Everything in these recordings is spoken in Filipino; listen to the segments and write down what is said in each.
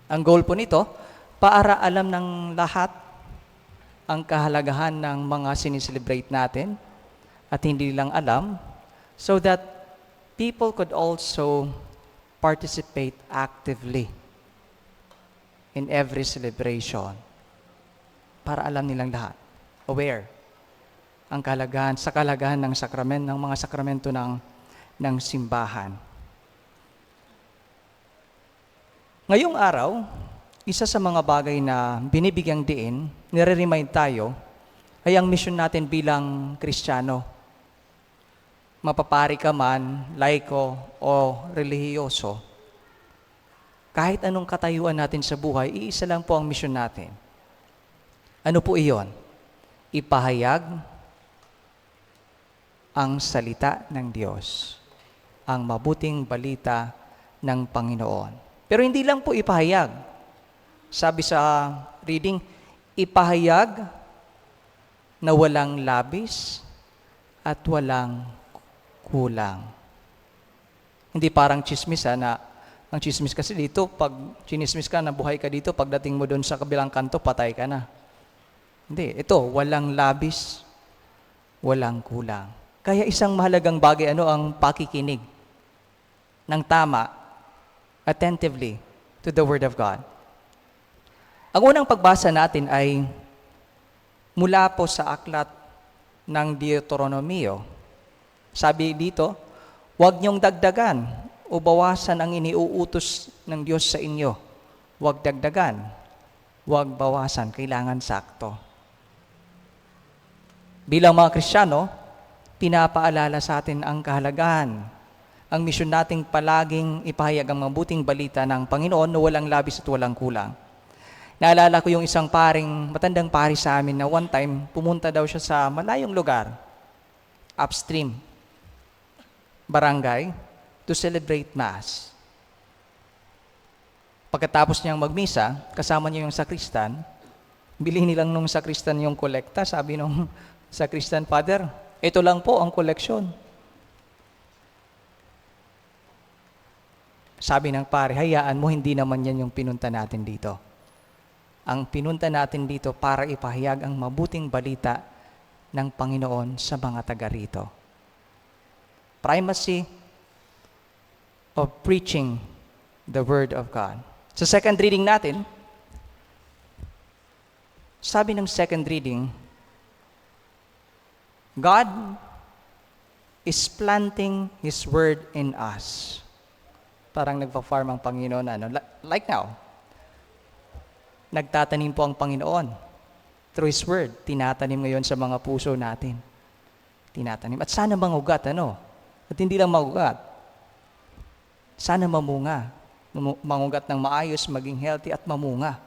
Ang goal po nito, para alam ng lahat ang kahalagahan ng mga sineselebrate natin at hindi lang alam, so that people could also participate actively in every celebration. Para alam nilang lahat, aware ang kahalagahan ng ng mga sakramento ng simbahan. Ngayong araw, isa sa mga bagay na binibigyang diin, nire-remind tayo, ay ang misyon natin bilang Kristiyano. Mapapari ka man, laiko o relihiyoso, kahit anong katayuan natin sa buhay, iisa lang po ang misyon natin. Ano po iyon? Ipahayag ang salita ng Diyos, ang mabuting balita ng Panginoon. Pero hindi lang po ipahayag. Sabi sa reading, ipahayag na walang labis at walang kulang. Hindi parang chismis na ang chismis kasi dito, pag chinismis ka, nabuhay ka dito, pagdating mo doon sa kabilang kanto, patay ka na. Hindi, ito, walang labis, walang kulang. Kaya isang mahalagang bagay, ang pakikinig ng tama, attentively to the Word of God. Ang unang pagbasa natin ay mula po sa aklat ng Deuteronomio. Sabi dito, huwag niyong dagdagan o bawasan ang iniuutos ng Diyos sa inyo. Huwag dagdagan, huwag bawasan, kailangan sakto. Bilang mga Kristiyano, pinapaalala sa atin ang kahalagahan. Ang misyon nating palaging ipahayag ang mabuting balita ng Panginoon na walang labis at walang kulang. Naalala ko yung isang matandang pari sa amin na one time, pumunta daw siya sa malayong lugar, upstream, barangay, to celebrate Mass. Pagkatapos niyang magmisa, kasama niya yung sakristan, bilhin nilang nung sakristan yung kolekta, sabi nung sakristan, Father, ito lang po ang koleksyon. Sabi ng pare, hayaan mo, hindi naman yan yung pinunta natin dito. Ang pinunta natin dito para ipahayag ang mabuting balita ng Panginoon sa mga taga rito. Primacy of preaching the Word of God. Sa second reading natin, sabi ng second reading, God is planting His Word in us. Parang nagpa-farm ang Panginoon. Like now, nagtatanim po ang Panginoon. Through His Word, tinatanim ngayon sa mga puso natin. Tinatanim. At sana mangugat, At hindi lang mangugat. Sana mamunga. Mangugat ng maayos, maging healthy at mamunga.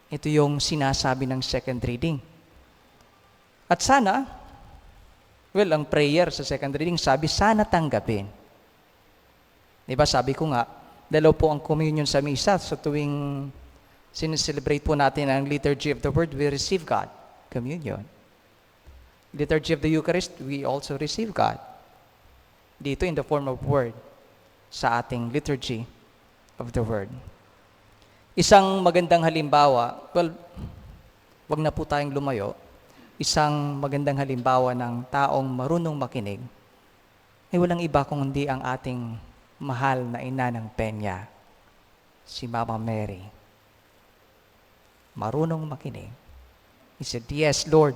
Ito yung sinasabi ng second reading. At sana, ang prayer sa second reading, sabi, sana tanggapin. Diba, sabi ko nga, dalaw po ang communion sa misa. So tuwing sineselebrate po natin ang liturgy of the Word, we receive God. Communion. Liturgy of the Eucharist, we also receive God. Dito in the form of Word, sa ating liturgy of the Word. Isang magandang halimbawa, wag na po tayong lumayo. Isang magandang halimbawa ng taong marunong makinig ay walang iba kundi ang ating mahal na ina ng Peña, si Mama Mary. Marunong makinig. He said, yes, Lord.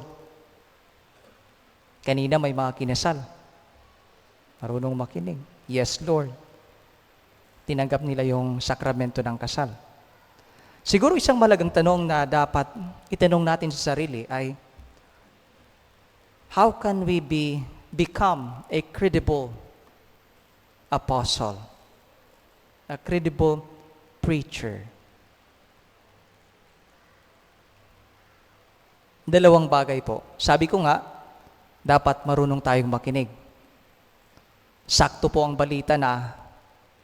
Kanina may mga kinasal. Marunong makinig. Yes, Lord. Tinanggap nila yung sakramento ng kasal. Siguro isang malagang tanong na dapat itanong natin sa sarili ay, how can we become a credible apostle? A credible preacher? Dalawang bagay po. Sabi ko nga, dapat marunong tayong makinig. Sakto po ang balita na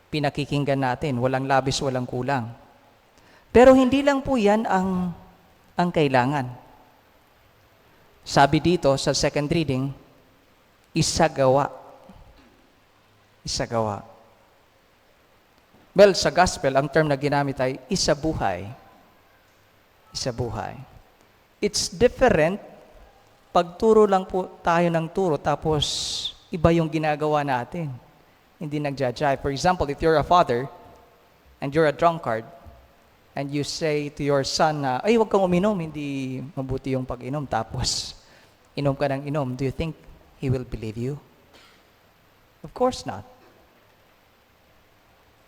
pinakikinggan natin. Walang labis, walang kulang. Pero hindi lang po yan ang kailangan. Sabi dito sa second reading, isagawa. Isagawa. Well, sa gospel, ang term na ginamit ay isabuhay. Isabuhay. It's different pag turo lang po tayo ng turo tapos iba yung ginagawa natin. Hindi nagja-jive. For example, if you're a father and you're a drunkard and you say to your son na, ay, huwag kang uminom, hindi mabuti yung pag-inom. Tapos, inom ka ng inom. Do you think he will believe you? Of course not.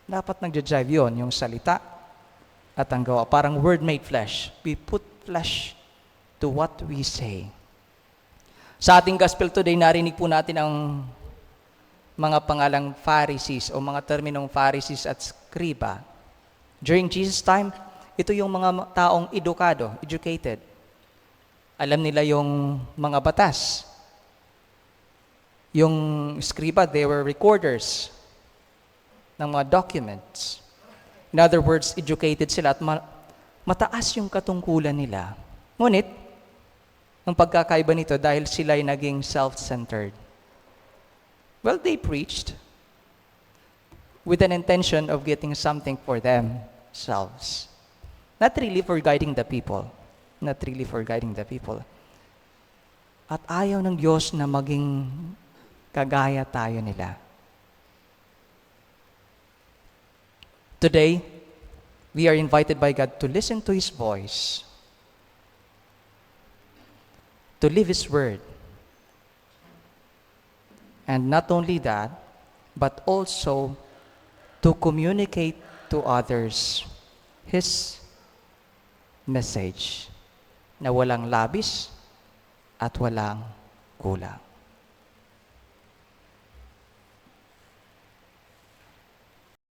Dapat nagja-jive yun, yung salita at ang gawa. Parang word made flesh. We put flesh to what we say. Sa ating gospel today, narinig po natin ang mga pangalang Pharisees o mga terminong Pharisees at Scriba. During Jesus' time, ito yung mga taong edukado, educated. Alam nila yung mga batas. Yung Scriba, they were recorders ng mga documents. In other words, educated sila at mataas yung katungkulan nila. Ngunit, ang pagkakaiba nito dahil sila ay naging self-centered. Well, they preached with an intention of getting something for themselves. Not really for guiding the people. Not really for guiding the people. At ayaw ng Diyos na maging kagaya tayo nila. Today, we are invited by God to listen to His voice, to live His word. And not only that, but also to communicate to others His message na walang labis at walang kulang.